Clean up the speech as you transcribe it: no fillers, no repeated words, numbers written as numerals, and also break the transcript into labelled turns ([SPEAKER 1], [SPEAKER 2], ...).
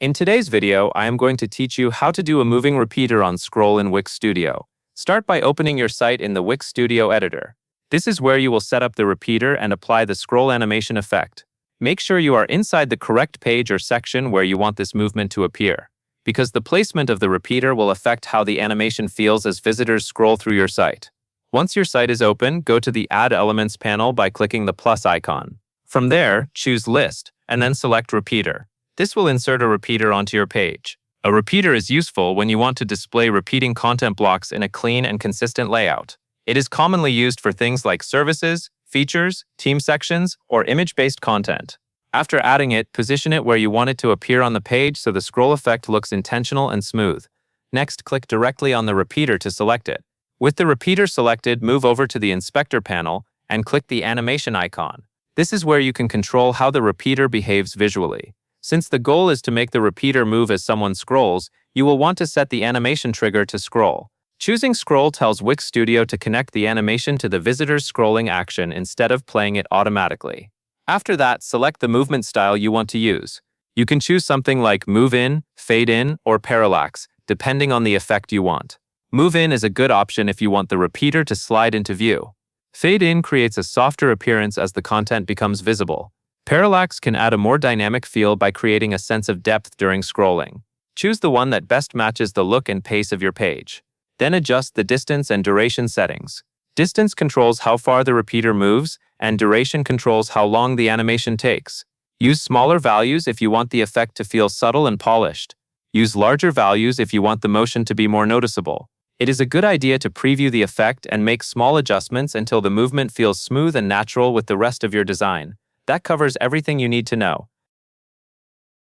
[SPEAKER 1] In today's video, I am going to teach you how to do a moving repeater on scroll in Wix Studio. Start by opening your site in the Wix Studio editor. This is where you will set up the repeater and apply the scroll animation effect. Make sure you are inside the correct page or section where you want this movement to appear, because the placement of the repeater will affect how the animation feels as visitors scroll through your site. Once your site is open, go to the Add Elements panel by clicking the plus icon. From there, choose List, and then select Repeater. This will insert a repeater onto your page. A repeater is useful when you want to display repeating content blocks in a clean and consistent layout. It is commonly used for things like services, features, team sections, or image-based content. After adding it, position it where you want it to appear on the page so the scroll effect looks intentional and smooth. Next, click directly on the repeater to select it. With the repeater selected, move over to the Inspector panel and click the animation icon. This is where you can control how the repeater behaves visually. Since the goal is to make the repeater move as someone scrolls, you will want to set the animation trigger to scroll. Choosing scroll tells Wix Studio to connect the animation to the visitor's scrolling action instead of playing it automatically. After that, select the movement style you want to use. You can choose something like move in, fade in, or parallax, depending on the effect you want. Move in is a good option if you want the repeater to slide into view. Fade in creates a softer appearance as the content becomes visible. Parallax can add a more dynamic feel by creating a sense of depth during scrolling. Choose the one that best matches the look and pace of your page. Then adjust the distance and duration settings. Distance controls how far the repeater moves, and duration controls how long the animation takes. Use smaller values if you want the effect to feel subtle and polished. Use larger values if you want the motion to be more noticeable. It is a good idea to preview the effect and make small adjustments until the movement feels smooth and natural with the rest of your design. That covers everything you need to know.